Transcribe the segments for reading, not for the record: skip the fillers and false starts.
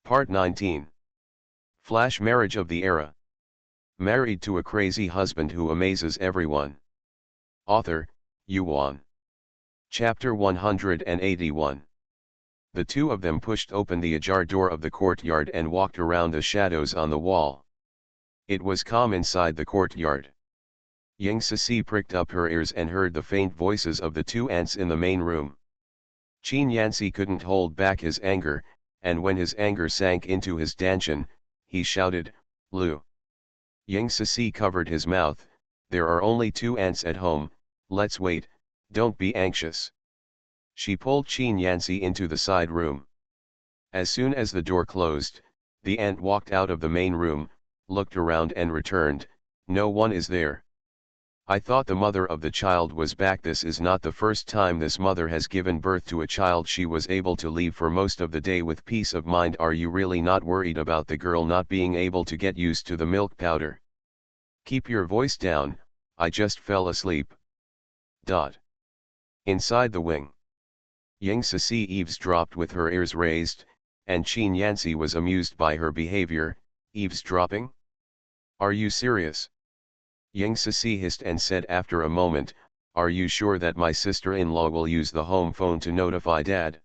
Part 19. Flash marriage of the era. Married to a crazy husband who amazes everyone. Author, Yuan. Chapter 181. The two of them pushed open the ajar door of the courtyard and walked around the shadows on the wall. It was calm inside the courtyard. Ying Sisi pricked up her ears and heard the faint voices of the two aunts in the main room. Qin Yanci couldn't hold back his anger, and when his anger sank into his dantian, he shouted, "Lu!" Ying Sisi covered his mouth. "There are only two aunts at home, let's wait, don't be anxious." She pulled Qin Yanci into the side room. As soon as the door closed, the aunt walked out of the main room, looked around and returned, "No one is there. I thought the mother of the child was back. This is not the first time this mother has given birth to a child. She was able to leave for most of the day with peace of mind. Are you really not worried about the girl not being able to get used to the milk powder? Keep your voice down, I just fell asleep." Inside the wing. Ying Sisi eavesdropped with her ears raised, and Qin Yanci was amused by her behavior. "Eavesdropping? Are you serious?" Ying Sisi hissed and said after a moment, "Are you sure that my sister-in-law will use the home phone to notify Dad?"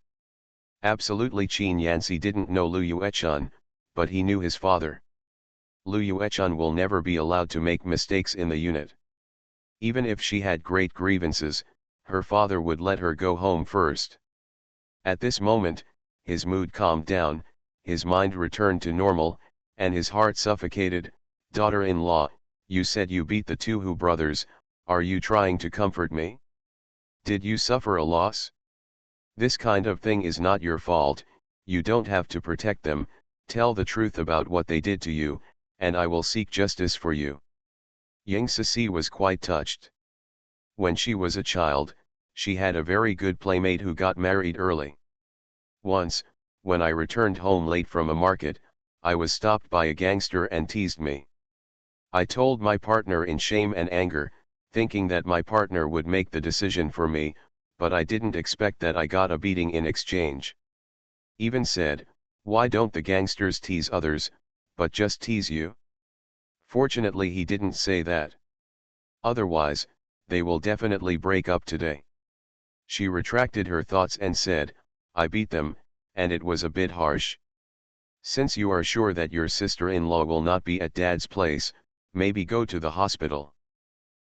Absolutely. Qin Yanci didn't know Lu Yuechun, but he knew his father. Lu Yuechun will never be allowed to make mistakes in the unit. Even if she had great grievances, her father would let her go home first. At this moment, his mood calmed down, his mind returned to normal, and his heart suffocated. "Daughter-in-law, you said you beat the two Hu brothers, are you trying to comfort me? Did you suffer a loss? This kind of thing is not your fault, you don't have to protect them. Tell the truth about what they did to you, and I will seek justice for you." Ying Sisi was quite touched. When she was a child, she had a very good playmate who got married early. Once, when I returned home late from a market, I was stopped by a gangster and teased me. I told my partner in shame and anger, thinking that my partner would make the decision for me, but I didn't expect that I got a beating in exchange. Even said, "Why don't the gangsters tease others, but just tease you?" Fortunately he didn't say that. Otherwise, they will definitely break up today. She retracted her thoughts and said, "I beat them, and it was a bit harsh. Since you are sure that your sister-in-law will not be at Dad's place, maybe go to the hospital."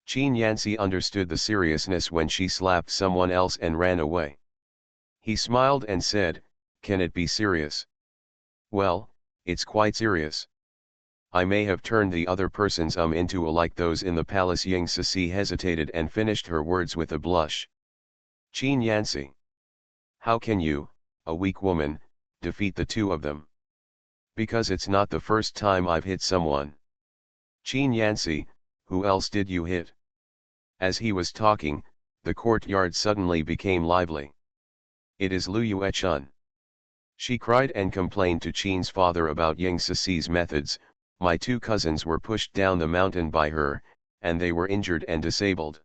Qin Yanci understood the seriousness when she slapped someone else and ran away. He smiled and said, "Can it be serious?" "Well, it's quite serious. I may have turned the other person's into a like those in the palace." Ying Sisi hesitated and finished her words with a blush. "Qin Yanci, how can you, a weak woman, defeat the two of them?" "Because it's not the first time I've hit someone." "Qin Yanci, who else did you hit?" As he was talking, the courtyard suddenly became lively. "It is Lu Yuechun." She cried and complained to Qin's father about Ying Sisi's methods. "My two cousins were pushed down the mountain by her, and they were injured and disabled.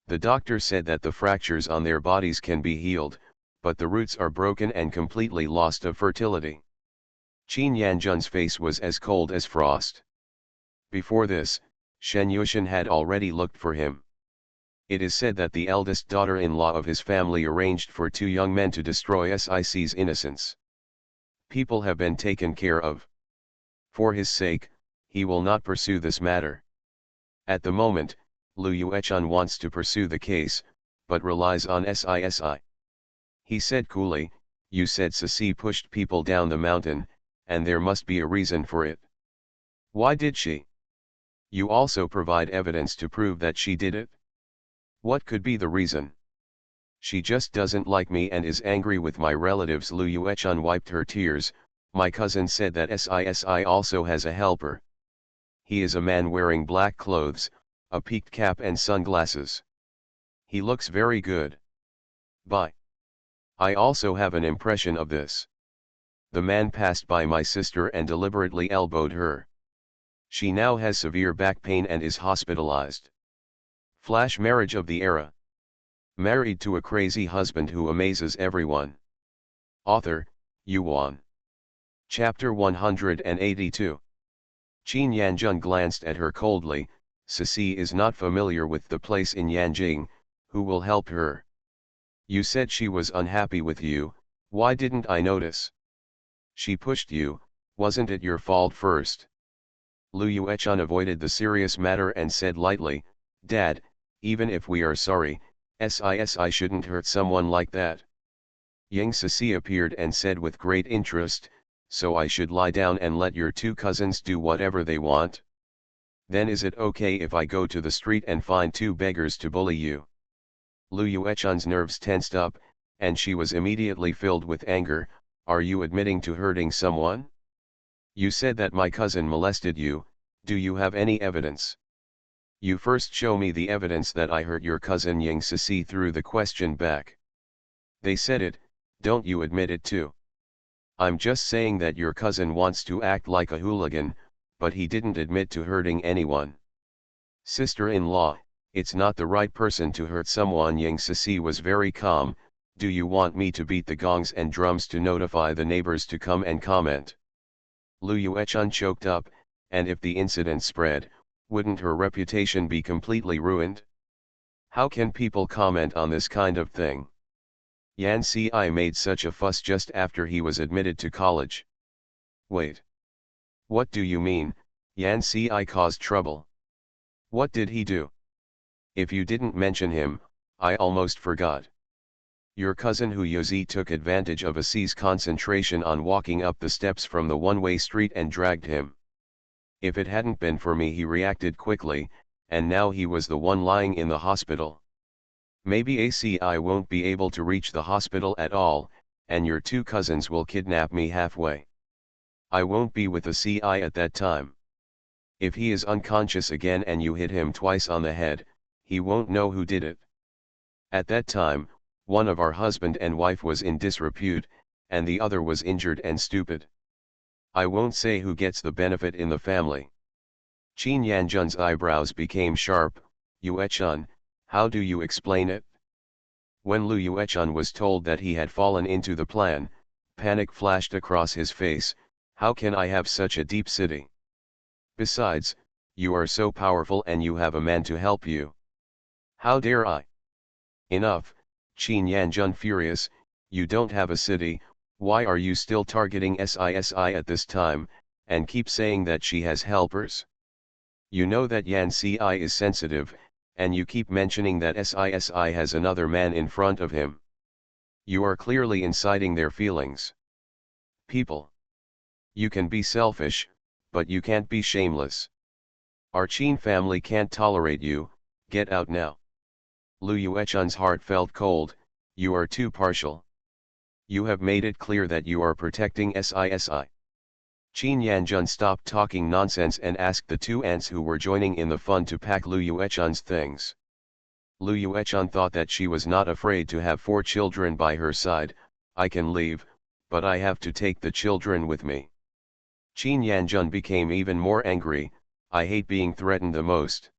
The doctor said that the fractures on their bodies can be healed, but the roots are broken and completely lost of fertility." Qin Yanjun's face was as cold as frost. Before this, Shen Yushan had already looked for him. It is said that the eldest daughter-in-law of his family arranged for two young men to destroy Sic's innocence. People have been taken care of. For his sake, he will not pursue this matter. At the moment, Lu Yuechun wants to pursue the case, but relies on Sisi. He said coolly, "You said Sisi pushed people down the mountain, and there must be a reason for it. Why did she? You also provide evidence to prove that she did it? What could be the reason?" "She just doesn't like me and is angry with my relatives." Lu Yuechun wiped her tears. "My cousin said that Sisi also has a helper. He is a man wearing black clothes, a peaked cap and sunglasses. He looks very good. Bye. I also have an impression of this. The man passed by my sister and deliberately elbowed her. She now has severe back pain and is hospitalized." Flash marriage of the era. Married to a crazy husband who amazes everyone. Author, Yuan. Chapter 182. Qin Yanjun glanced at her coldly. Sisi is not familiar with the place in Yanjing, who will help her? You said she was unhappy with you, why didn't I notice? She pushed you, wasn't it your fault first? Lu Yuechun avoided the serious matter and said lightly, Dad, even if we are sorry, I shouldn't hurt someone like that. Yang Sisi appeared and said with great interest, so I should lie down and let your two cousins do whatever they want? Then is it okay if I go to the street and find two beggars to bully you? Lu Yuechun's nerves tensed up, and she was immediately filled with anger. Are you admitting to hurting someone? You said that my cousin molested you, do you have any evidence? You first show me the evidence that I hurt your cousin. Yang Sisi threw the question back. They said it, don't you admit it too? I'm just saying that your cousin wants to act like a hooligan, but he didn't admit to hurting anyone. Sister-in-law, it's not the right person to hurt someone. Yang Sisi was very calm. Do you want me to beat the gongs and drums to notify the neighbors to come and comment? Lu Yuechun choked up, and if the incident spread, wouldn't her reputation be completely ruined? How can people comment on this kind of thing? Yan Si made such a fuss just after he was admitted to college. Wait. What do you mean, Yan Si caused trouble? What did he do? If you didn't mention him, I almost forgot. Your cousin Hu Yozi took advantage of Asi's concentration on walking up the steps from the one-way street and dragged him. If it hadn't been for me, he reacted quickly, and now he was the one lying in the hospital. Maybe ACI won't be able to reach the hospital at all, and your two cousins will kidnap me halfway. I won't be with the CI at that time. If he is unconscious again and you hit him twice on the head, he won't know who did it. At that time, one of our husband and wife was in disrepute, and the other was injured and stupid. I won't say who gets the benefit in the family. Qin Yanjun's eyebrows became sharp. Yuechun, how do you explain it? When Lu Yuechun was told that he had fallen into the plan, panic flashed across his face. How can I have such a deep city? Besides, you are so powerful and you have a man to help you. How dare I? Enough, Qin Yanjun furious, you don't have a city, why are you still targeting Sisi at this time, and keep saying that she has helpers? You know that Yan Si is sensitive, and you keep mentioning that Sisi has another man in front of him. You are clearly inciting their feelings. People. You can be selfish, but you can't be shameless. Our Qin family can't tolerate you, get out now. Lu Yuechun's heart felt cold. You are too partial. You have made it clear that you are protecting Sisi. Qin Yanjun stopped talking nonsense and asked the two aunts who were joining in the fun to pack Lu Yuechun's things. Lu Yuechun thought that she was not afraid to have 4 children by her side. I can leave, but I have to take the children with me. Qin Yanjun became even more angry. I hate being threatened the most.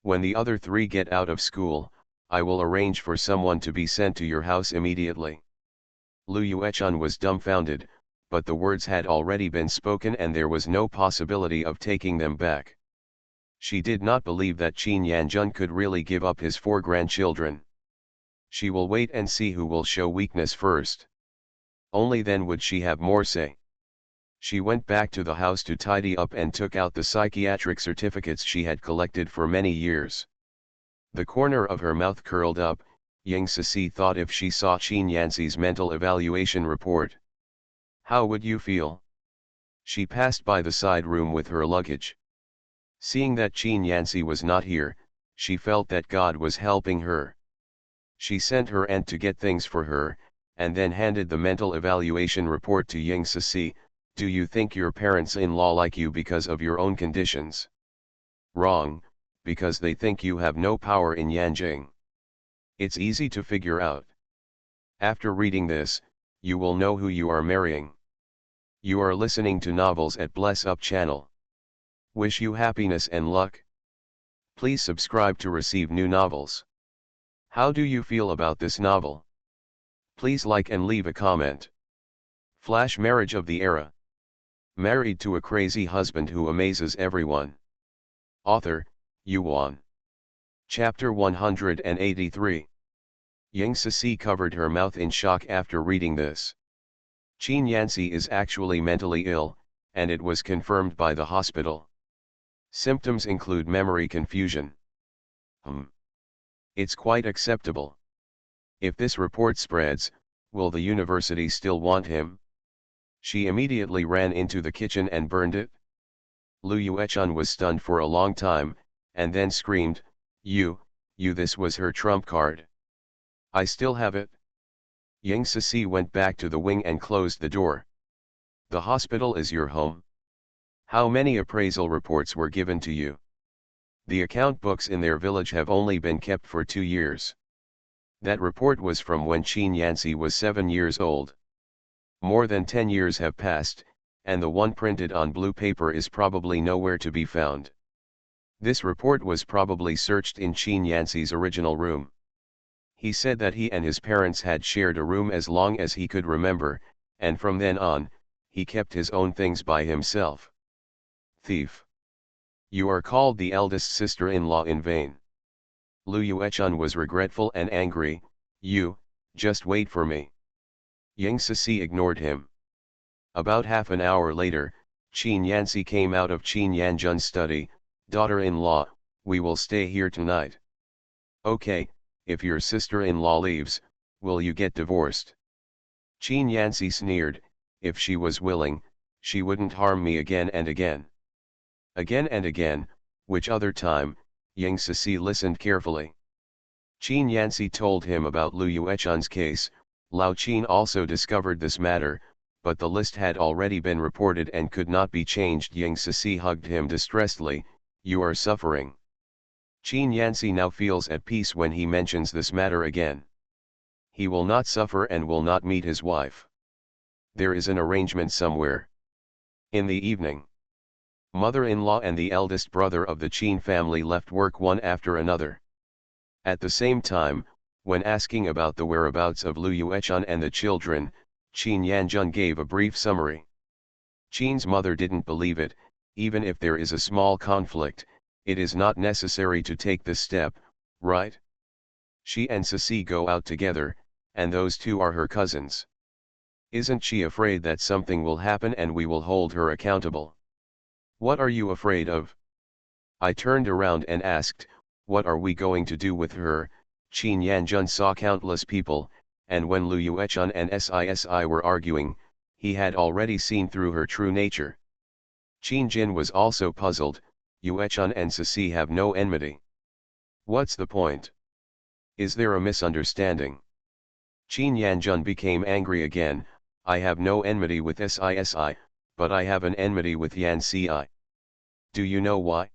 When the other 3 get out of school, I will arrange for someone to be sent to your house immediately. Lu Yuechun was dumbfounded, but the words had already been spoken and there was no possibility of taking them back. She did not believe that Qin Yanjun could really give up his 4 grandchildren. She will wait and see who will show weakness first. Only then would she have more say. She went back to the house to tidy up and took out the psychiatric certificates she had collected for many years. The corner of her mouth curled up. Yang Sisi thought if she saw Qin Yanzi's mental evaluation report. How would you feel? She passed by the side room with her luggage. Seeing that Qin Yanzi was not here, she felt that God was helping her. She sent her aunt to get things for her, and then handed the mental evaluation report to Yang Sisi. Do you think your parents-in-law like you because of your own conditions? Wrong, because they think you have no power in Yanjing. It's easy to figure out. After reading this, you will know who you are marrying. You are listening to Novels at Bless Up channel. Wish you happiness and luck. Please subscribe to receive new novels. How do you feel about this novel? Please like and leave a comment. Flash Marriage of the Era. Married to a crazy husband who amazes everyone. Author, Yuan. Chapter 183. Yang Cixi covered her mouth in shock after reading this. Qin Yanxi is actually mentally ill, and it was confirmed by the hospital. Symptoms include memory confusion. It's quite acceptable. If this report spreads, will the university still want him? She immediately ran into the kitchen and burned it. Lu Yuechun was stunned for a long time, and then screamed, You, this was her trump card. I still have it. Yang Cixi went back to the wing and closed the door. The hospital is your home. How many appraisal reports were given to you? The account books in their village have only been kept for 2 years. That report was from when Qin Yanxi was 7 years old. More than 10 years have passed, and the one printed on blue paper is probably nowhere to be found. This report was probably searched in Qin Yanxi's original room. He said that he and his parents had shared a room as long as he could remember, and from then on, he kept his own things by himself. Thief! You are called the eldest sister-in-law in vain. Lu Yuechun was regretful and angry. You, just wait for me. Yang Cixi ignored him. About half an hour later, Qin Yanxi came out of Qin Yanjun's study. Daughter-in-law, we will stay here tonight. Okay, if your sister-in-law leaves, will you get divorced? Qin Yanxi sneered, if she was willing, she wouldn't harm me again and again. Again and again, which other time? Yang Cixi listened carefully. Qin Yanxi told him about Lu Yuechun's case. Lao Qin also discovered this matter, but the list had already been reported and could not be changed. Yang Cixi hugged him distressedly. You are suffering. Qin Yanxi now feels at peace when he mentions this matter again. He will not suffer and will not meet his wife. There is an arrangement somewhere. In the evening, mother-in-law and the eldest brother of the Qin family left work one after another. At the same time, when asking about the whereabouts of Lu Yuechun and the children, Qin Yanjun gave a brief summary. Qin's mother didn't believe it. Even if there is a small conflict, it is not necessary to take this step, right? She and Cixi go out together, and those two are her cousins. Isn't she afraid that something will happen and we will hold her accountable? What are you afraid of? I turned around and asked, what are we going to do with her? Qin Yanjun saw countless people, and when Lu Yuechun and Sisi were arguing, he had already seen through her true nature. Qin Jin was also puzzled. Yuechun and Cixi have no enmity. What's the point? Is there a misunderstanding? Qin Yanjun became angry again. I have no enmity with Sisi, but I have an enmity with Yanxi. Do you know why?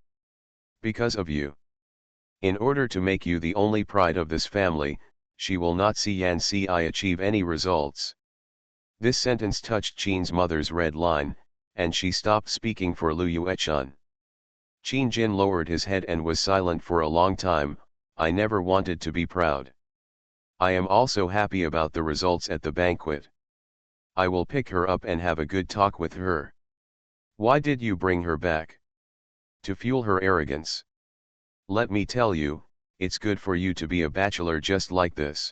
Because of you. In order to make you the only pride of this family, she will not see Yanxi achieve any results. This sentence touched Qin's mother's red line, and she stopped speaking for Lu Yuechun. Qin Jin lowered his head and was silent for a long time. I never wanted to be proud. I am also happy about the results at the banquet. I will pick her up and have a good talk with her. Why did you bring her back? To fuel her arrogance. Let me tell you, it's good for you to be a bachelor just like this.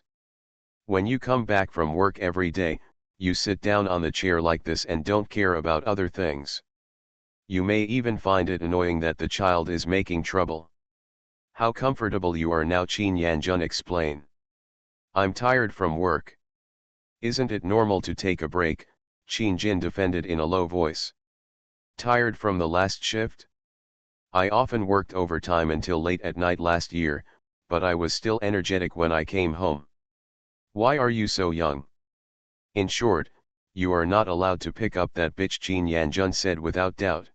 When you come back from work every day, you sit down on the chair like this and don't care about other things. You may even find it annoying that the child is making trouble. How comfortable you are now, Qin Yanjun explained. I'm tired from work. Isn't it normal to take a break? Qin Jin defended in a low voice. Tired from the last shift? I often worked overtime until late at night last year, but I was still energetic when I came home. Why are you so young? In short, you are not allowed to pick up that bitch, Qin Yanjun said without doubt.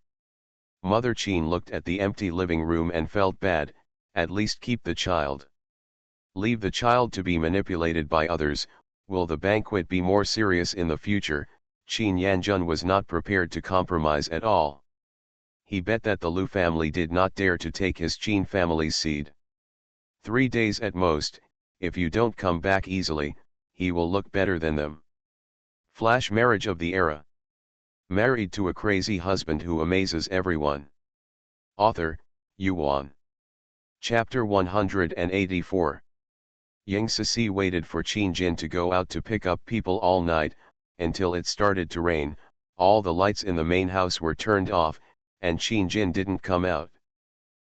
Mother Qin looked at the empty living room and felt bad. At least keep the child. Leave the child to be manipulated by others. Will the banquet be more serious in the future? Qin Yanjun was not prepared to compromise at all. He bet that the Lu family did not dare to take his Qin family's seed. 3 days at most. If you don't come back easily, he will look better than them. Flash marriage of the era. Married to a crazy husband who amazes everyone. Author, Yuan. Chapter 184. Yang Sisi waited for Qin Jin to go out to pick up people all night, until it started to rain. All the lights in the main house were turned off, and Qin Jin didn't come out.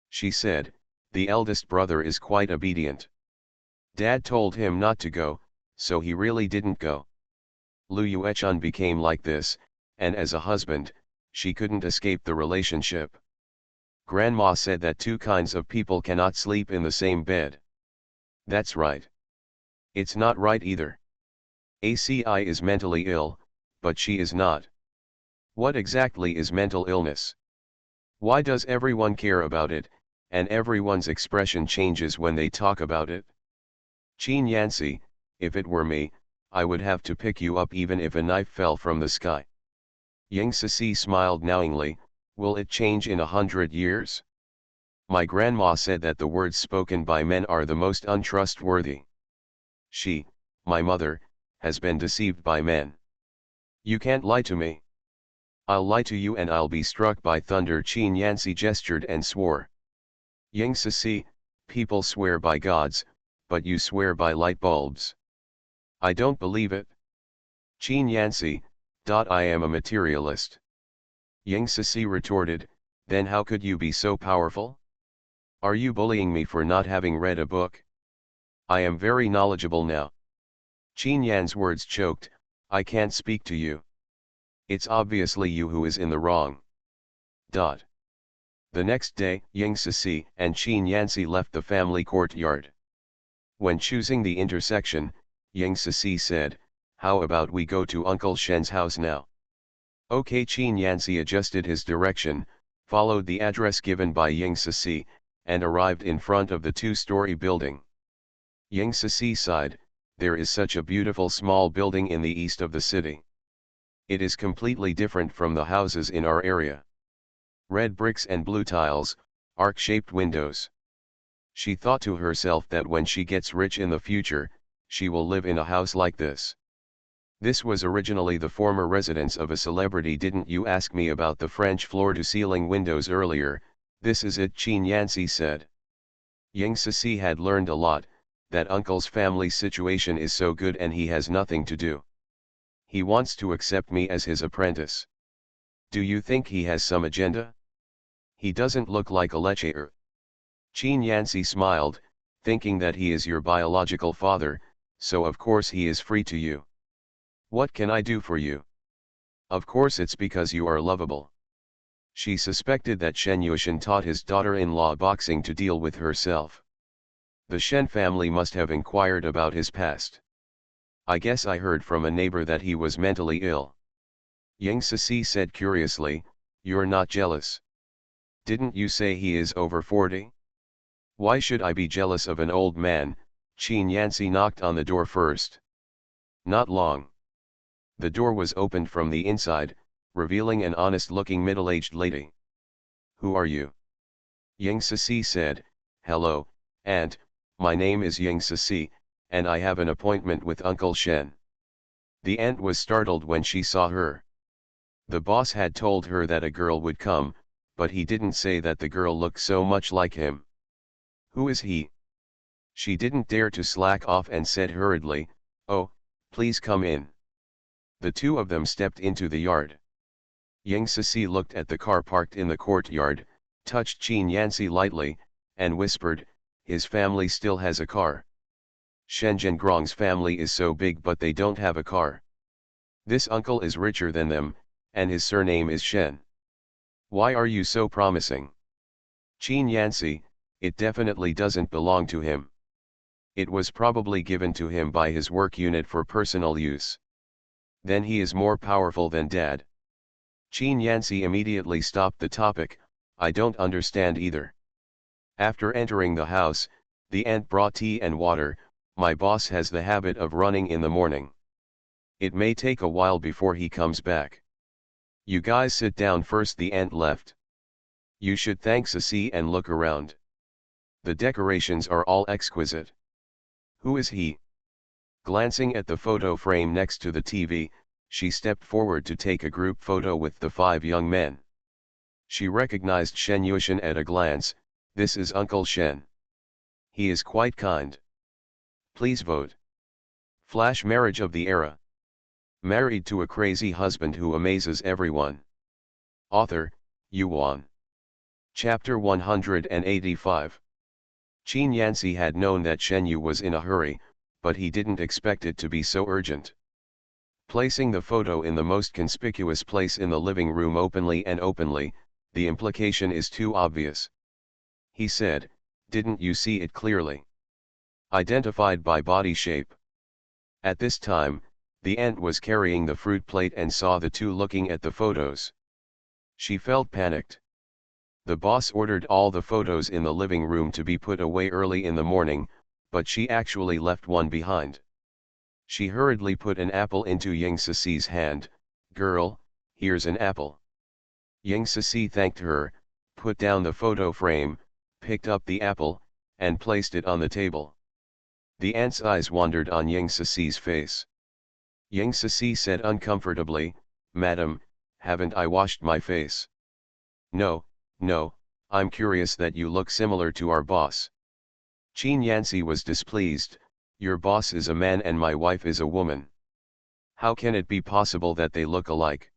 She said, "The eldest brother is quite obedient. Dad told him not to go, so he really didn't go." Lu Yuechun became like this, and as a husband, she couldn't escape the relationship. Grandma said that two kinds of people cannot sleep in the same bed. That's right. It's not right either. ACI is mentally ill, but she is not. What exactly is mental illness? Why does everyone care about it, and everyone's expression changes when they talk about it? Qin Yancy, if it were me, I would have to pick you up even if a knife fell from the sky. Yang Sisi smiled knowingly. Will it change in 100 years? My grandma said that the words spoken by men are the most untrustworthy. She, my mother, has been deceived by men. You can't lie to me. I'll lie to you and I'll be struck by thunder. Qin Yancy gestured and swore. Yang Sisi, people swear by gods, but you swear by light bulbs. I don't believe it. Qin Yancy, I am a materialist. Yang Sisi retorted, then how could you be so powerful? Are you bullying me for not having read a book? I am very knowledgeable now. Qin Yan's words choked, I can't speak to you. It's obviously you who is in the wrong. The next day, Yang Sisi and Qin Yancy left the family courtyard. When choosing the intersection, Yang Sisi said, how about we go to Uncle Shen's house now? Okay. Qin Yancy adjusted his direction, followed the address given by Yang Sisi, and arrived in front of the two-story building. Yang Sisi sighed, there is such a beautiful small building in the east of the city. It is completely different from the houses in our area. Red bricks and blue tiles, arc-shaped windows. She thought to herself that when she gets rich in the future, she will live in a house like this. This was originally the former residence of a celebrity. Didn't you ask me about the French floor-to-ceiling windows earlier? This is it, Qin Yancy said. Yang Sisi had learned a lot, that uncle's family situation is so good and he has nothing to do. He wants to accept me as his apprentice. Do you think he has some agenda? He doesn't look like a lecher. Qin Yancy smiled, thinking that he is your biological father, so of course he is free to you. What can I do for you? Of course it's because you are lovable. She suspected that Shen Yuxian taught his daughter-in-law boxing to deal with herself. The Shen family must have inquired about his past. I guess I heard from a neighbor that he was mentally ill. Yang Sisi said curiously, you're not jealous. Didn't you say he is over 40? Why should I be jealous of an old man? Qin Yancy knocked on the door first. Not long. The door was opened from the inside, revealing an honest-looking middle-aged lady. Who are you? Yang Sisi said, hello, aunt, my name is Yang Sisi, and I have an appointment with Uncle Shen. The aunt was startled when she saw her. The boss had told her that a girl would come, but he didn't say that the girl looked so much like him. Who is he? She didn't dare to slack off and said hurriedly, oh, please come in. The two of them stepped into the yard. Yang Sisi looked at the car parked in the courtyard, touched Qin Yancy lightly, and whispered, his family still has a car. Shen Zhengrong's family is so big but they don't have a car. This uncle is richer than them, and his surname is Shen. Why are you so promising? Qin Yancy, it definitely doesn't belong to him. It was probably given to him by his work unit for personal use. Then he is more powerful than Dad. Qin Yancy immediately stopped the topic, I don't understand either. After entering the house, the aunt brought tea and water. My boss has the habit of running in the morning. It may take a while before he comes back. You guys sit down first. The aunt left. You should thank Sisi and look around. The decorations are all exquisite. Who is he? Glancing at the photo frame next to the TV, She stepped forward to take a group photo with the 5 young men. She recognized Shen Yuxian at a glance. This is Uncle Shen. He is quite kind. Please vote. Flash marriage of the era. Married to a crazy husband who amazes everyone. Author, Yuan. Chapter 185. Qin Yanxi had known that Shen Yu was in a hurry, but he didn't expect it to be so urgent. Placing the photo in the most conspicuous place in the living room openly, the implication is too obvious. He said, "Didn't you see it clearly? Identified by body shape." At this time, the aunt was carrying the fruit plate and saw the two looking at the photos. She felt panicked. The boss ordered all the photos in the living room to be put away early in the morning, but she actually left one behind. She hurriedly put an apple into Ying Cici's hand. "Girl, here's an apple." Ying Cici thanked her, put down the photo frame, picked up the apple, and placed it on the table. The aunt's eyes wandered on Ying Cici's face. Ying Cici said uncomfortably, "Madam, haven't I washed my face?" No, I'm curious that you look similar to our boss." Qin Yanxi was displeased. "Your boss is a man and my wife is a woman. How can it be possible that they look alike?"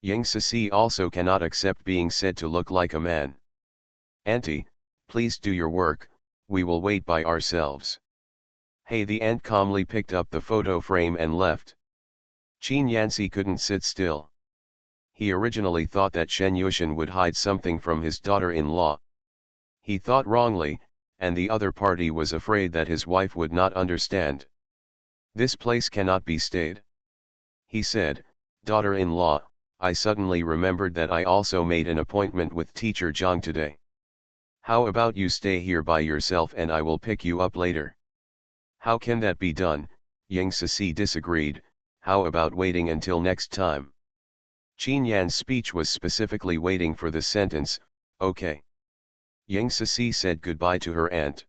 Ying Cici also cannot accept being said to look like a man. "Auntie, please do your work, we will wait by ourselves." "Hey." The aunt calmly picked up the photo frame and left. Qin Yanxi couldn't sit still. He originally thought that Shen Yuxian would hide something from his daughter-in-law. He thought wrongly, and the other party was afraid that his wife would not understand. "This place cannot be stayed." He said, "Daughter-in-law, I suddenly remembered that I also made an appointment with teacher Zhang today. How about you stay here by yourself and I will pick you up later?" "How can that be done?" Ying Cici disagreed. "How about waiting until next time?" Qin Yan's speech was specifically waiting for the sentence, "Okay." Ying Cici said goodbye to her aunt.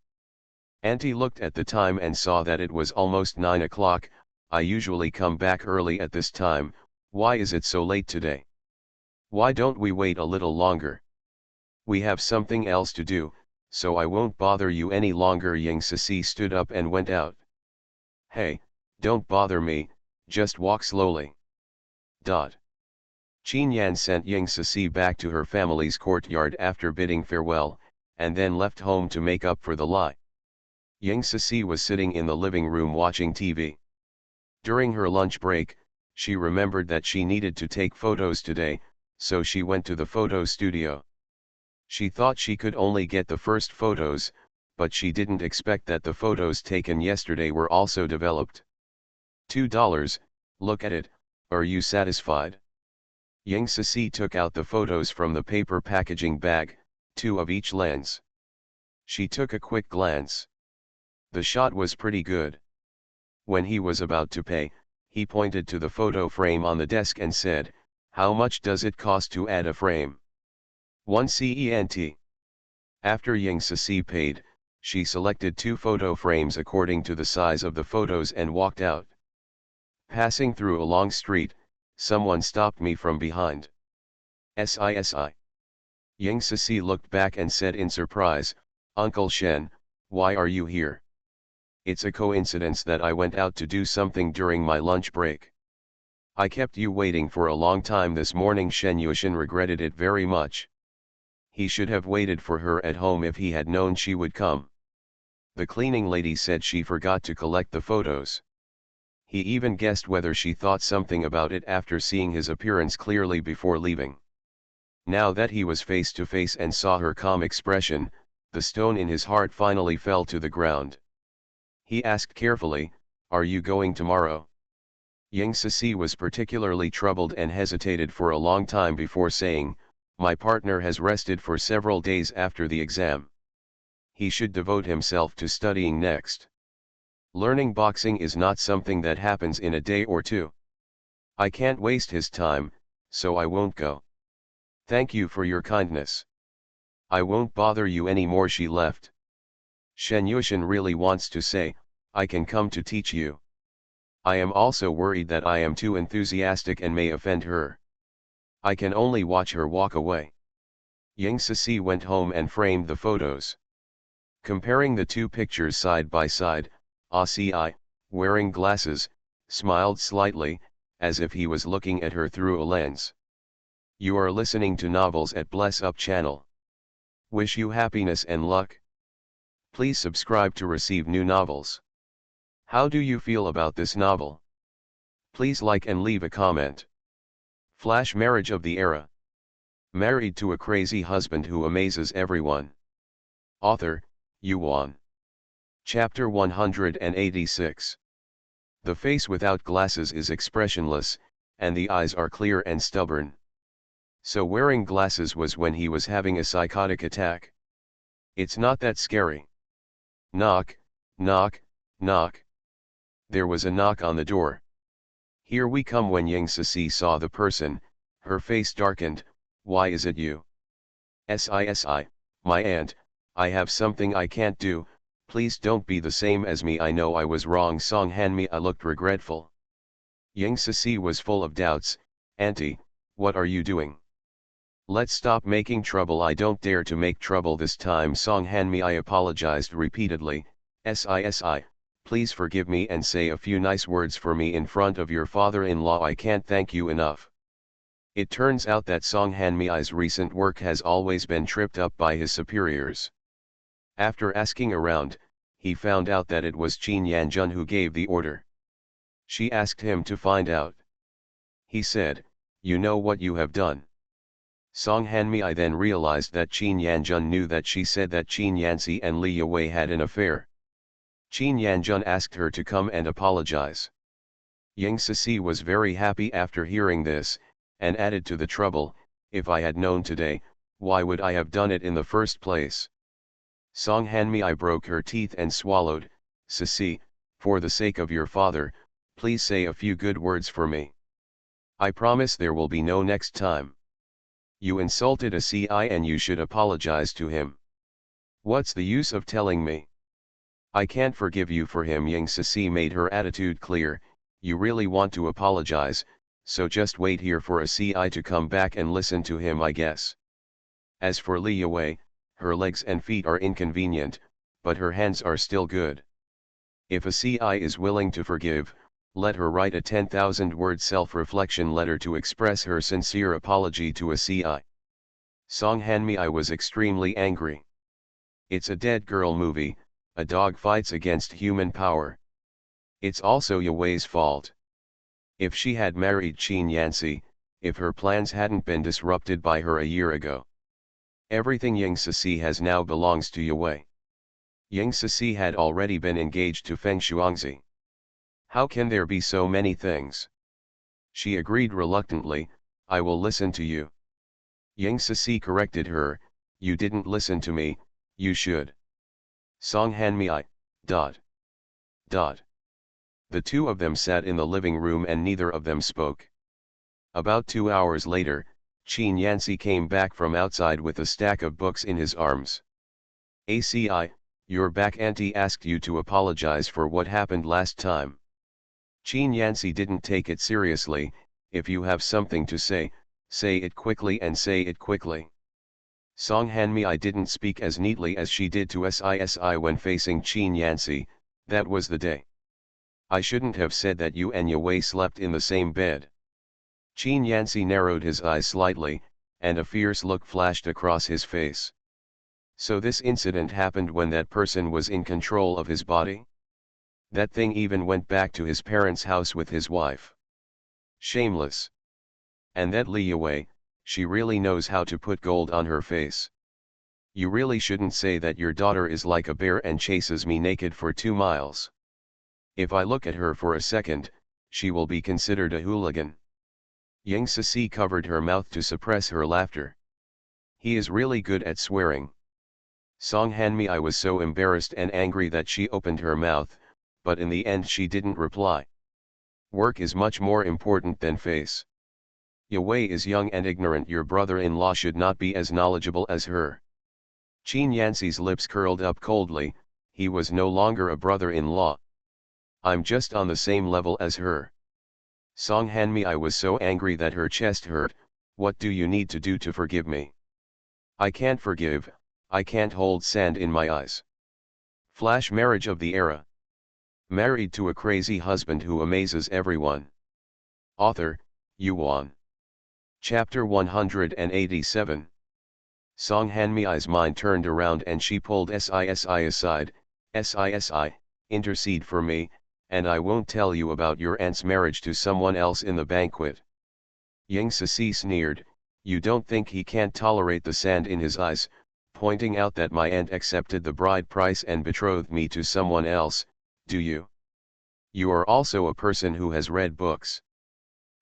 Auntie looked at the time and saw that it was almost 9 o'clock. "I usually come back early at this time, why is it so late today? Why don't we wait a little longer? We have something else to do, so I won't bother you any longer." Ying Cici stood up and went out. "Hey, don't bother me, just walk slowly." Qin Yan sent Ying Cici back to her family's courtyard after bidding farewell, and then left home to make up for the lie. Ying Cici was sitting in the living room watching TV. During her lunch break, she remembered that she needed to take photos today, so she went to the photo studio. She thought she could only get the first photos, but she didn't expect that the photos taken yesterday were also developed. $2, look at it, are you satisfied? Ying Cici took out the photos from the paper packaging bag, 2 of each lens. She took a quick glance. The shot was pretty good. When he was about to pay, he pointed to the photo frame on the desk and said, "How much does it cost to add a frame?" 1 cent. After Ying Cici paid, she selected 2 photo frames according to the size of the photos and walked out. Passing through a long street, someone stopped me from behind. "Sci-fi." Ying Cici looked back and said in surprise, "Uncle Shen, why are you here?" "It's a coincidence that I went out to do something during my lunch break. I kept you waiting for a long time this morning." Shen Yuxian regretted it very much. He should have waited for her at home if he had known she would come. The cleaning lady said she forgot to collect the photos. He even guessed whether she thought something about it after seeing his appearance clearly before leaving. Now that he was face to face and saw her calm expression, the stone in his heart finally fell to the ground. He asked carefully, "Are you going tomorrow?" Ying Cici was particularly troubled and hesitated for a long time before saying, "My partner has rested for several days after the exam. He should devote himself to studying next. Learning boxing is not something that happens in a day or two. I can't waste his time, so I won't go. Thank you for your kindness. I won't bother you any more." She left. Shen Yuxian really wants to say, "I can come to teach you." I am also worried that I am too enthusiastic and may offend her. I can only watch her walk away. Yang Cixi went home and framed the photos. Comparing the two pictures side by side, Ci, wearing glasses, smiled slightly, as if he was looking at her through a lens. You are listening to Novels at Bless Up channel. Wish you happiness and luck. Please subscribe to receive new novels. How do you feel about this novel? Please like and leave a comment. Flash marriage of the era. Married to a crazy husband who amazes everyone. Author, Yuan. Chapter 186. The face without glasses is expressionless, and the eyes are clear and stubborn. So wearing glasses was when he was having a psychotic attack. It's not that scary. Knock, knock, knock. There was a knock on the door. Here we come. When Yang Cixi saw the person, her face darkened. Why is it you? Si, my aunt, I have something I can't do, please don't be the same as me. I know I was wrong. Song Hanmi looked regretful. Yang Cixi was full of doubts. Auntie, what are you doing? Let's stop making trouble. I don't dare to make trouble this time. Song Hanmi apologized repeatedly. Si, please forgive me and say a few nice words for me in front of your father-in-law. I can't thank you enough. It turns out that Song Hanmi's recent work has always been tripped up by his superiors. After asking around, he found out that it was Qin Yanjun who gave the order. She asked him to find out. He said, "You know what you have done." Song Hanmi then realized that Qin Yanjun knew that she said that Qin Yanci and Li Yue had an affair. Qin Yanjun asked her to come and apologize. Yang Cixi was very happy after hearing this, and added to the trouble, "If I had known today, why would I have done it in the first place?" Song Hanmi broke her teeth and swallowed. "Cixi, for the sake of your father, please say a few good words for me. I promise there will be no next time. You insulted a Ci and you should apologize to him. What's the use of telling me? I can't forgive you for him." Yang Cixi made her attitude clear. "You really want to apologize, so just wait here for a Ci to come back and listen to him, I guess. As for Li Yue, her legs and feet are inconvenient, but her hands are still good. If a Ci is willing to forgive, let her write a 10,000-word self-reflection letter to express her sincere apology to a Ci." Song Hanmi was extremely angry. It's a dead girl movie, a dog fights against human power. It's also Yue's fault. If she had married Qin Yanci, if her plans hadn't been disrupted by her a year ago. Everything Yang Cixi has now belongs to Yue. Yang Cixi had already been engaged to Feng Shuangzi. How can there be so many things? She agreed reluctantly. "I will listen to you." Yang Cixi corrected her, "You didn't listen to me, you should." Song Hanmi. The two of them sat in the living room and neither of them spoke. About 2 hours later, Qin Yanci came back from outside with a stack of books in his arms. "Aci, you're back. Auntie asked you to apologize for what happened last time." Qin Yanci didn't take it seriously. "If you have something to say it quickly and say it quickly." Song Hanmi didn't speak as neatly as she did to Si when facing Qin Yanci. "That was the day. I shouldn't have said that you and Yue slept in the same bed." Qin Yanci narrowed his eyes slightly, and a fierce look flashed across his face. So this incident happened when that person was in control of his body? That thing even went back to his parents' house with his wife. Shameless. And that Li Yue, she really knows how to put gold on her face. You really shouldn't say that your daughter is like a bear and chases me naked for 2 miles. If I look at her for a second, she will be considered a hooligan. Yang Cixi covered her mouth to suppress her laughter. He is really good at swearing. Song Hanmi was so embarrassed and angry that she opened her mouth, but in the end she didn't reply. Work is much more important than face. Yue is young and ignorant. Your brother-in-law should not be as knowledgeable as her. Qin Yanci's lips curled up coldly. He was no longer a brother-in-law. I'm just on the same level as her. Song Hanmi, I was so angry that her chest hurt. What do you need to do to forgive me? I can't forgive, I can't hold sand in my eyes. Flash marriage of the era. Married to a crazy husband who amazes everyone. Author, Yuan. Chapter 187. Song Hanmi's mind turned around and she pulled Sisi aside. Sisi, intercede for me, and I won't tell you about your aunt's marriage to someone else in the banquet. Yang Sisi sneered, you don't think he can't tolerate the sand in his eyes, pointing out that my aunt accepted the bride price and betrothed me to someone else, do you? You are also a person who has read books.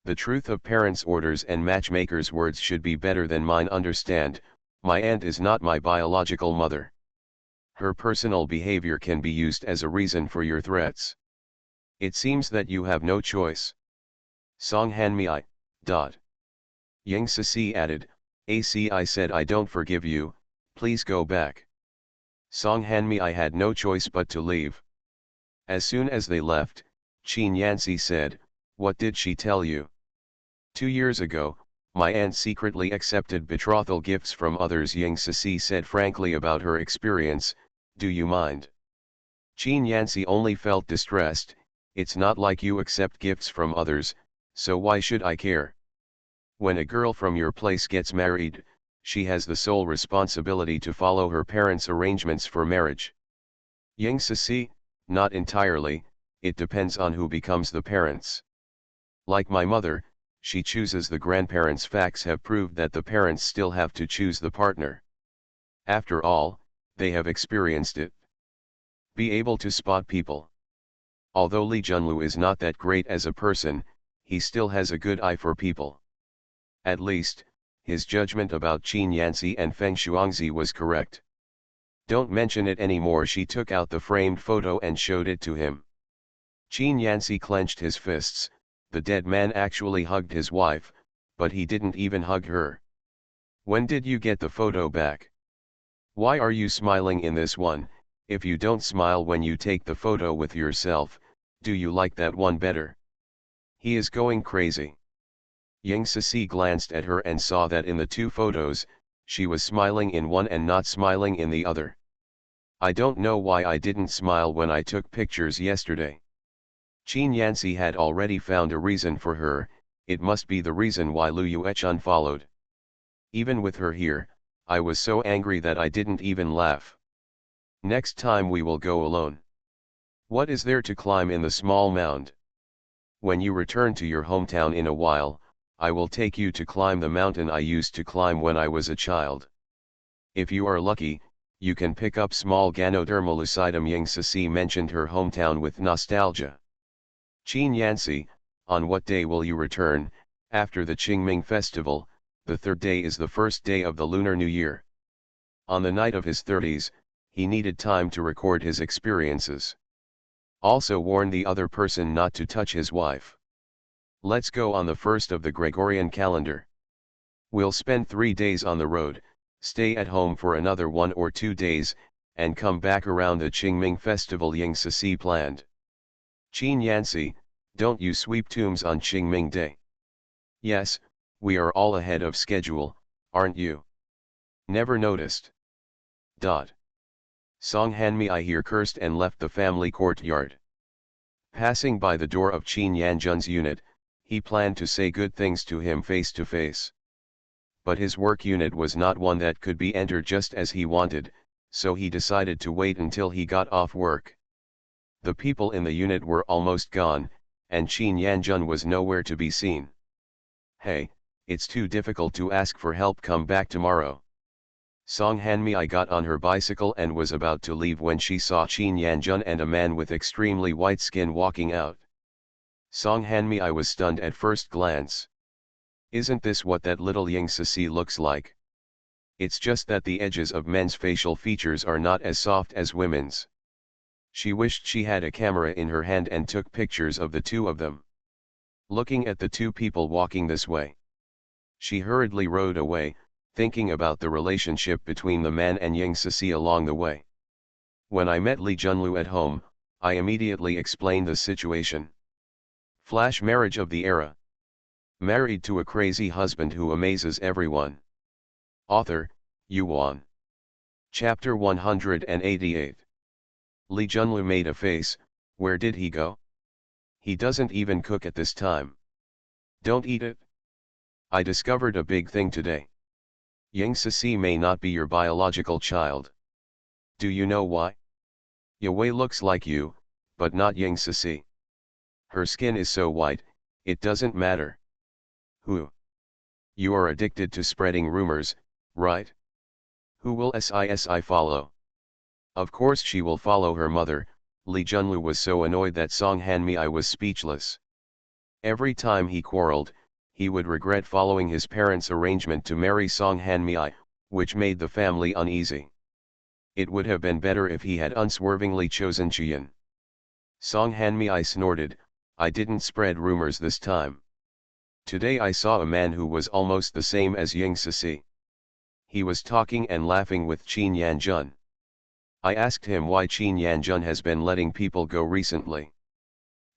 The truth of parents' orders and matchmakers' words should be better than mine. Understand, my aunt is not my biological mother. Her personal behavior can be used as a reason for your threats. It seems that you have no choice. Song Hanmi. Yang Sisi added, I said I don't forgive you, please go back. Song Hanmi, I had no choice but to leave. As soon as they left, Qin Yanxi said, what did she tell you? 2 years ago, my aunt secretly accepted betrothal gifts from others. Yang Sisi said frankly about her experience, do you mind? Qin Yanxi only felt distressed, it's not like you accept gifts from others, so why should I care? When a girl from your place gets married, she has the sole responsibility to follow her parents' arrangements for marriage. Yang Sisi, not entirely, it depends on who becomes the parents. Like my mother, she chooses the grandparents. Facts have proved that the parents still have to choose the partner. After all, they have experienced it. Be able to spot people. Although Li Junlu is not that great as a person, he still has a good eye for people. At least, his judgment about Qin Yanxi and Feng Shuangzi was correct. Don't mention it anymore. She took out the framed photo and showed it to him. Qin Yanxi clenched his fists. The dead man actually hugged his wife, but he didn't even hug her. When did you get the photo back? Why are you smiling in this one? If you don't smile when you take the photo with yourself, do you like that one better? He is going crazy. Yang Sisi glanced at her and saw that in the two photos, she was smiling in one and not smiling in the other. I don't know why I didn't smile when I took pictures yesterday. Qin Yanxi had already found a reason for her, it must be the reason why Lu Yuechun followed. Even with her here, I was so angry that I didn't even laugh. Next time we will go alone. What is there to climb in the small mound? When you return to your hometown in a while, I will take you to climb the mountain I used to climb when I was a child. If you are lucky, you can pick up small Ganodermalucidum. Yang Sisi mentioned her hometown with nostalgia. Qin Yanxi, on what day will you return? After the Qingming festival, the third day is the first day of the Lunar New Year. On the night of his 30s, he needed time to record his experiences. Also warn the other person not to touch his wife. Let's go on the 1st of the Gregorian calendar. We'll spend 3 days on the road, stay at home for another 1 or 2 days, and come back around the Qingming festival. Yang Sisi planned. Qin Yanxi, don't you sweep tombs on Qingming Day? Yes, we are all ahead of schedule, aren't you? Never noticed. Song Hanmi I here cursed and left the family courtyard. Passing by the door of Qin Yanjun's unit, he planned to say good things to him face to face. But his work unit was not one that could be entered just as he wanted, so he decided to wait until he got off work. The people in the unit were almost gone, and Qin Yanjun was nowhere to be seen. Hey, it's too difficult to ask for help, come back tomorrow. Song Hanmi got on her bicycle and was about to leave when she saw Qin Yanjun and a man with extremely white skin walking out. Song Hanmi was stunned at first glance. Isn't this what that little Yang Sisi looks like? It's just that the edges of men's facial features are not as soft as women's. She wished she had a camera in her hand and took pictures of the two of them. Looking at the two people walking this way, she hurriedly rode away, thinking about the relationship between the man and Yang Sisi along the way. When I met Li Junlu at home, I immediately explained the situation. Flash marriage of the era. Married to a crazy husband who amazes everyone. Author, Yuan. Chapter 188. Lee Junlu made a face. Where did he go? He doesn't even cook at this time. Don't eat it. I discovered a big thing today. Yang Cixi may not be your biological child. Do you know why? Yue looks like you, but not Yang Cixi. Her skin is so white, it doesn't matter. Who? You are addicted to spreading rumors, right? Who will Sci-fi follow? Of course she will follow her mother. Lee Junlu was so annoyed that Song Hanmei was speechless. Every time he quarreled, he would regret following his parents' arrangement to marry Song Hanmei, which made the family uneasy. It would have been better if he had unswervingly chosen Qian. Song Hanmei snorted, I didn't spread rumors this time. Today I saw a man who was almost the same as Yang Cixi. He was talking and laughing with Qin Yanjun. I asked him why Qin Yanjun has been letting people go recently.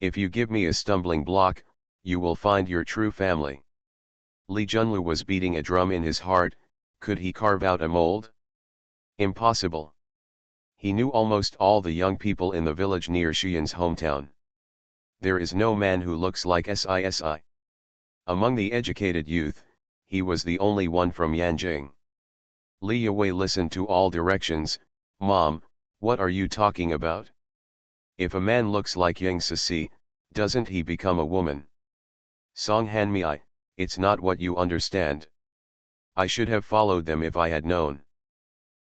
If you give me a stumbling block, you will find your true family. Li Junlu was beating a drum in his heart. Could he carve out a mold? Impossible. He knew almost all the young people in the village near Xian's hometown. There is no man who looks like Sisi. Among the educated youth, he was the only one from Yanjing. Li Yue listened to all directions. Mom, what are you talking about? If a man looks like Yang Cixi, doesn't he become a woman? Song Hanmei, it's not what you understand. I should have followed them if I had known.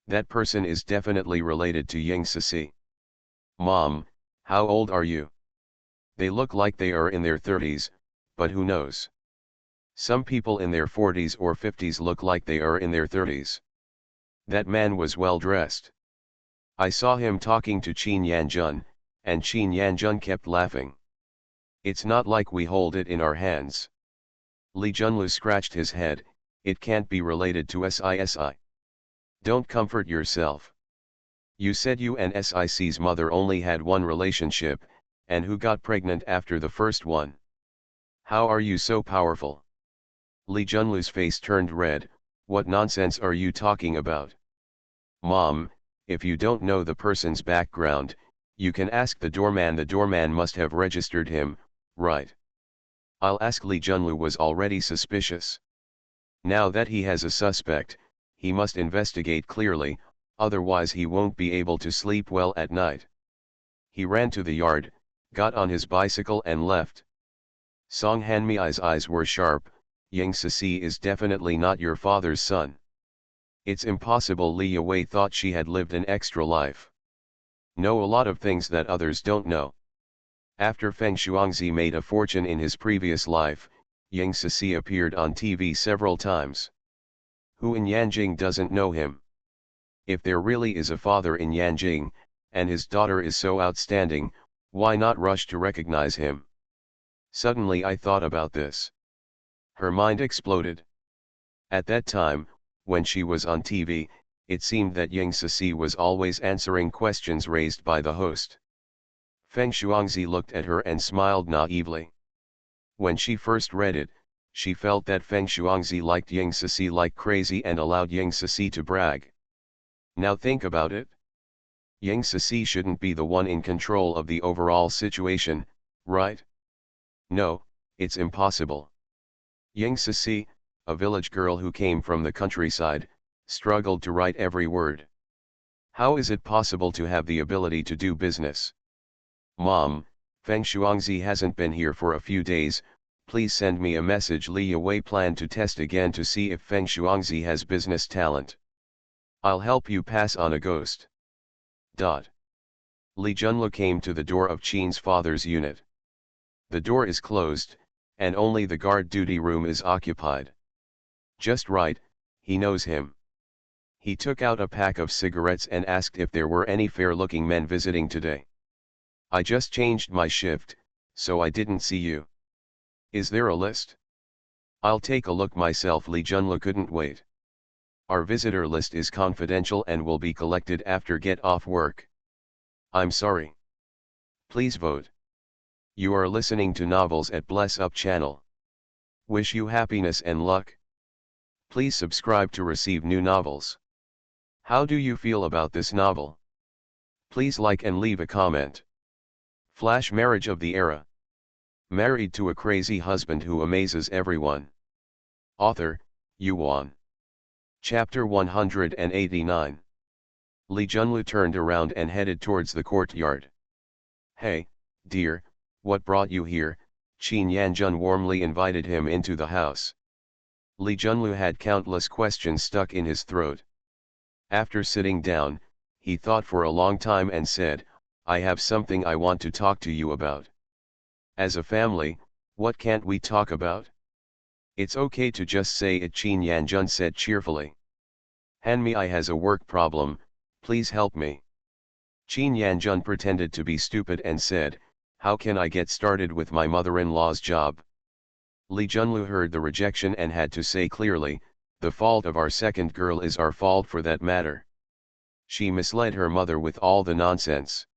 That person is definitely related to Yang Cixi. Mom, how old are you? They look like they are in their 30s, but who knows? Some people in their 40s or 50s look like they are in their 30s. That man was well dressed. I saw him talking to Qin Yanjun, and Qin Yanjun kept laughing. It's not like we hold it in our hands. Li Junlu scratched his head, it can't be related to Sisi. Don't comfort yourself. You said you and Sici's mother only had one relationship, and who got pregnant after the first one? How are you so powerful? Li Junlu's face turned red. What nonsense are you talking about? Mom, if you don't know the person's background, you can ask the doorman. The doorman must have registered him, right? I'll ask. Li Junlu was already suspicious. Now that he has a suspect, he must investigate clearly, otherwise he won't be able to sleep well at night. He ran to the yard, got on his bicycle and left. Song Hanmei's eyes were sharp. Yang Cixi is definitely not your father's son. It's impossible. Li Yue thought she had lived an extra life. Know a lot of things that others don't know. After Feng Shuangzi made a fortune in his previous life, Yang Cixi appeared on TV several times. Who in Yanjing doesn't know him? If there really is a father in Yanjing, and his daughter is so outstanding, why not rush to recognize him? Suddenly I thought about this. Her mind exploded. At that time, when she was on TV, it seemed that Yang Cixi was always answering questions raised by the host. Feng Shuangzi looked at her and smiled naively. When she first read it, she felt that Feng Shuangzi liked Yang Cixi like crazy and allowed Yang Cixi to brag. Now think about it. Yang Cixi shouldn't be the one in control of the overall situation, right? No, it's impossible. Yang Cixi, a village girl who came from the countryside, struggled to write every word. How is it possible to have the ability to do business? Mom, Feng Shuangzi hasn't been here for a few days, please send me a message. Li Yue planned to test again to see if Feng Shuangzi has business talent. I'll help you pass on a ghost. Li Junlu came to the door of Qin's father's unit. The door is closed, and only the guard duty room is occupied. Just right, he knows him. He took out a pack of cigarettes and asked if there were any fair-looking men visiting today. I just changed my shift, so I didn't see you. Is there a list? I'll take a look myself. Li Junlu couldn't wait. Our visitor list is confidential and will be collected after get off work. I'm sorry. Please vote. You are listening to Novels at Bless Up channel. Wish you happiness and luck. Please subscribe to receive new novels. How do you feel about this novel? Please like and leave a comment. Flash marriage of the era. Married to a crazy husband who amazes everyone. Author, Yuan. Chapter 189. Lee Junlu turned around and headed towards the courtyard. Hey, dear, what brought you here? Qin Yanjun warmly invited him into the house. Lee Junlu had countless questions stuck in his throat. After sitting down, he thought for a long time and said, I have something I want to talk to you about. As a family, what can't we talk about? It's okay to just say it, Qin Yanjun said cheerfully. Hanmei has a work problem, please help me. Qin Yanjun pretended to be stupid and said, how can I get started with my mother-in-law's job? Lee Junlu heard the rejection and had to say clearly, the fault of our second girl is our fault for that matter. She misled her mother with all the nonsense.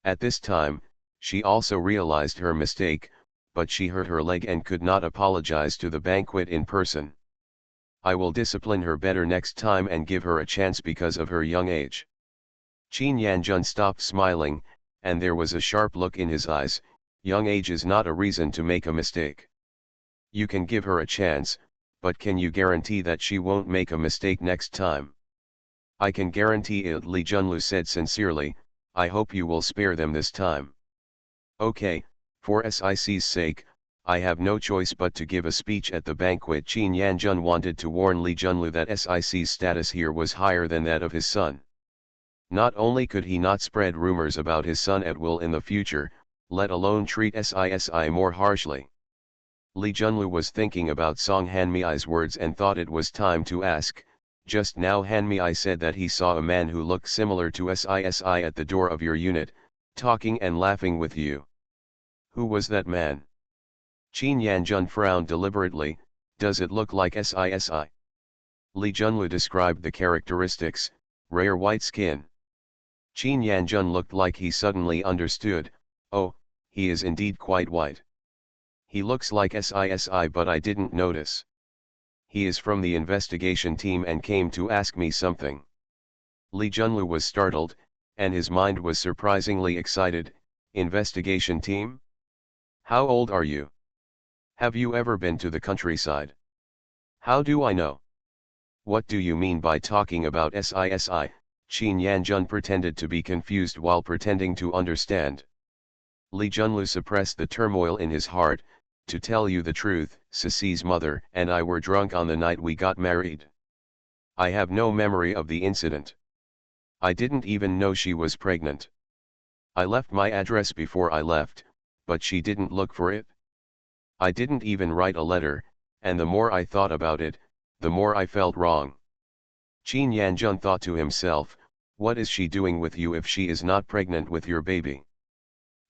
At this time, she also realized her mistake, but she hurt her leg and could not apologize to the banquet in person. I will discipline her better next time and give her a chance because of her young age. Qin Yanjun stopped smiling, and there was a sharp look in his eyes. Young age is not a reason to make a mistake. You can give her a chance, but can you guarantee that she won't make a mistake next time? I can guarantee it, Lee Junlu said sincerely. I hope you will spare them this time. Okay, for SIC's sake, I have no choice but to give a speech at the banquet. Qin Yanjun wanted to warn Lee Junlu that SIC's status here was higher than that of his son. Not only could he not spread rumors about his son at will in the future, let alone treat SISI more harshly. Lee Junlu was thinking about Song Hanmei's words and thought it was time to ask. Just now Hanmei said that he saw a man who looked similar to SISI at the door of your unit, talking and laughing with you. Who was that man? Qin Yanjun frowned deliberately. Does it look like SISI? Lee Junlu described the characteristics: rare white skin. Qin Yanjun looked like he suddenly understood. Oh, he is indeed quite white. He looks like SISI, but I didn't notice. He is from the investigation team and came to ask me something. Lee Junlu was startled, and his mind was surprisingly excited. Investigation team? How old are you? Have you ever been to the countryside? How do I know? What do you mean by talking about SISI? Qin Yanjun pretended to be confused while pretending to understand. Lee Junlu suppressed the turmoil in his heart. To tell you the truth, Ceci's mother and I were drunk on the night we got married. I have no memory of the incident. I didn't even know she was pregnant. I left my address before I left, but she didn't look for it. I didn't even write a letter, and the more I thought about it, the more I felt wrong. Qin Yanjun thought to himself, what is she doing with you if she is not pregnant with your baby?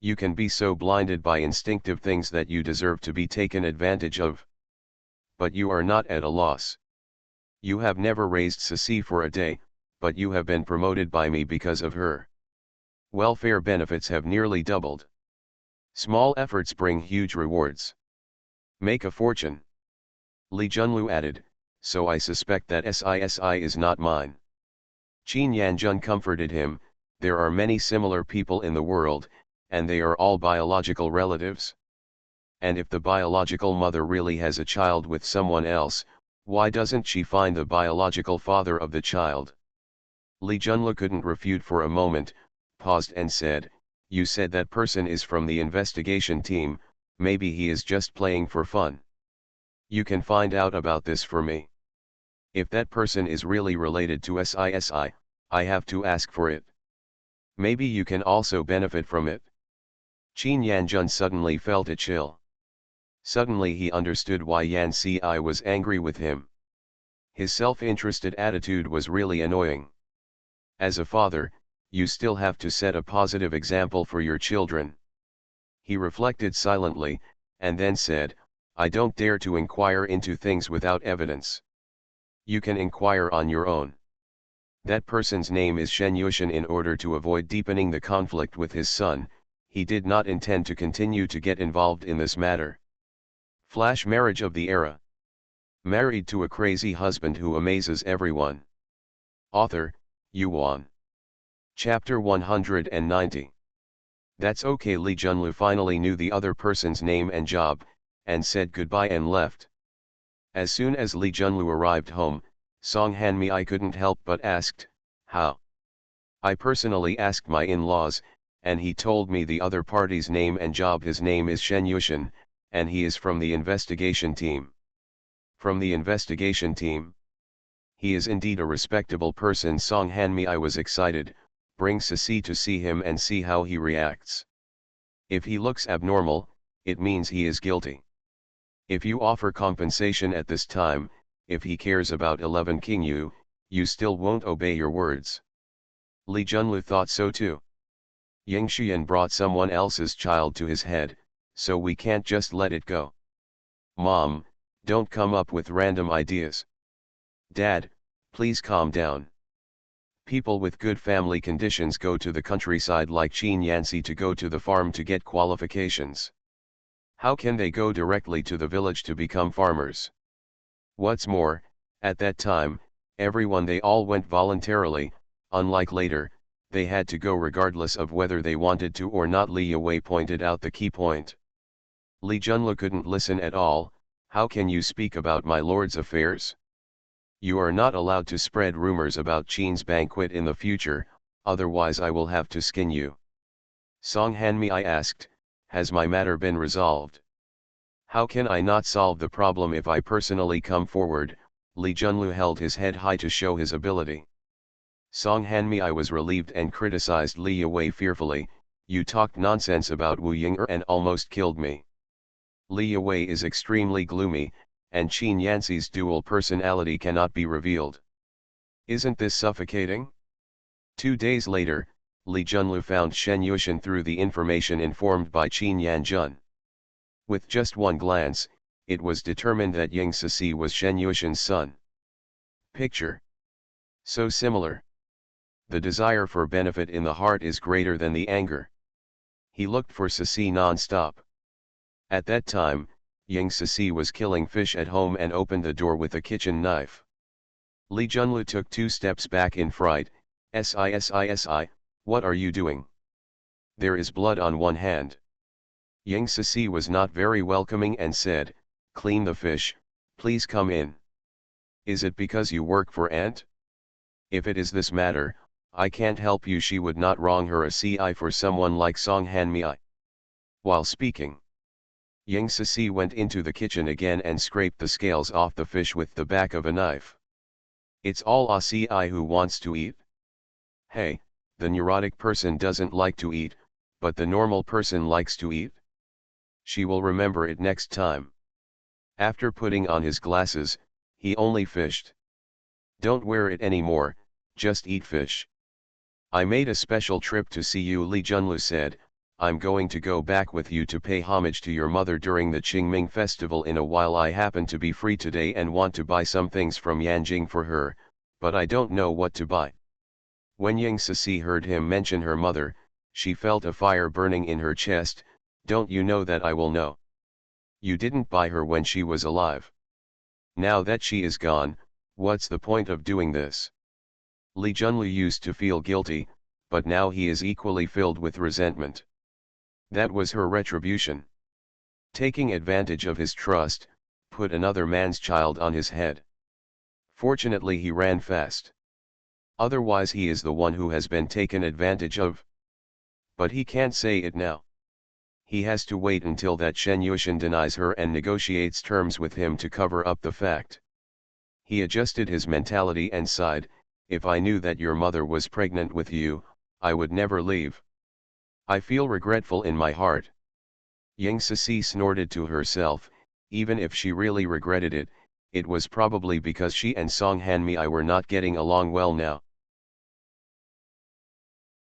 You can be so blinded by instinctive things that you deserve to be taken advantage of. But you are not at a loss. You have never raised Ceci for a day, but you have been promoted by me because of her. Welfare benefits have nearly doubled. Small efforts bring huge rewards. Make a fortune. Lee Junlu added, so I suspect that SISI is not mine. Qin Yanjun comforted him, there are many similar people in the world, and they are all biological relatives. And if the biological mother really has a child with someone else, why doesn't she find the biological father of the child? Lee Junlu couldn't refute for a moment, paused and said, you said that person is from the investigation team, maybe he is just playing for fun. You can find out about this for me. If that person is really related to SISI, I have to ask for it. Maybe you can also benefit from it. Qin Yanjun suddenly felt a chill. Suddenly he understood why Yan Ci was angry with him. His self-interested attitude was really annoying. As a father, you still have to set a positive example for your children. He reflected silently, and then said, I don't dare to inquire into things without evidence. You can inquire on your own. That person's name is Shen Yushin. In order to avoid deepening the conflict with his son, he did not intend to continue to get involved in this matter. Flash marriage of the era. Married to a crazy husband who amazes everyone. Author, Yuan. Chapter 190. That's okay. Lee Junlu finally knew the other person's name and job, and said goodbye and left. As soon as Lee Junlu arrived home, Song Hanmi couldn't help but asked, how? I personally asked my in-laws, and he told me the other party's name and job. His name is Shen Yushin, and he is from the investigation team. From the investigation team? He is indeed a respectable person. Song Hanmi was excited. Bring Sisi to see him and see how he reacts. If he looks abnormal, it means he is guilty. If you offer compensation at this time, if he cares about 11 King you still won't obey your words. Li Junlu thought so too. Yang Xian brought someone else's child to his head, so we can't just let it go. Mom, don't come up with random ideas. Dad, please calm down. People with good family conditions go to the countryside like Qin Yanxi to go to the farm to get qualifications. How can they go directly to the village to become farmers? What's more, at that time, everyone they all went voluntarily, unlike later, they had to go regardless of whether they wanted to or not. Li Yue pointed out the key point. Li Junlu couldn't listen at all. How can you speak about my lord's affairs? You are not allowed to spread rumors about Qin's banquet in the future, otherwise I will have to skin you. Song Hanmi asked, has my matter been resolved? How can I not solve the problem if I personally come forward? Li Junlu held his head high to show his ability. Song Hanmi was relieved and criticized Li Yue fearfully, you talked nonsense about Wu Ying'er and almost killed me. Li Yue is extremely gloomy, and Qin Yanxi's dual personality cannot be revealed. Isn't this suffocating? 2 days later, Li Junlu found Shen Yushin through the information informed by Qin Yanjun. With just one glance, it was determined that Yang Sisi was Shen Yushin's son. Picture. So similar. The desire for benefit in the heart is greater than the anger. He looked for Sisi non-stop. At that time, Yang Sisi was killing fish at home and opened the door with a kitchen knife. Li Junlu took 2 steps back in fright. Sisi, what are you doing? There is blood on one hand. Yang Sisi was not very welcoming and said, clean the fish, please come in. Is it because you work for Aunt? If it is this matter, I can't help you. She would not wrong her a Ci for someone like Song Hanmi. While speaking, Yang Sisi went into the kitchen again and scraped the scales off the fish with the back of a knife. It's all a Ci who wants to eat. Hey, the neurotic person doesn't like to eat, but the normal person likes to eat. She will remember it next time. After putting on his glasses, he only fished. Don't wear it anymore, just eat fish. I made a special trip to see you. Li Junlu said, I'm going to go back with you to pay homage to your mother during the Qingming festival in a while. I happen to be free today and want to buy some things from Yanjing for her, but I don't know what to buy. When Yang Sisi heard him mention her mother, she felt a fire burning in her chest. Don't you know that I will know? You didn't buy her when she was alive. Now that she is gone, what's the point of doing this? Li Junlu used to feel guilty, but now he is equally filled with resentment. That was her retribution. Taking advantage of his trust, put another man's child on his head. Fortunately he ran fast. Otherwise he is the one who has been taken advantage of. But he can't say it now. He has to wait until that Shen Yushin denies her and negotiates terms with him to cover up the fact. He adjusted his mentality and sighed, if I knew that your mother was pregnant with you, I would never leave. I feel regretful in my heart. Yang Sisi snorted to herself, even if she really regretted it, it was probably because she and Song Hanmi were not getting along well now.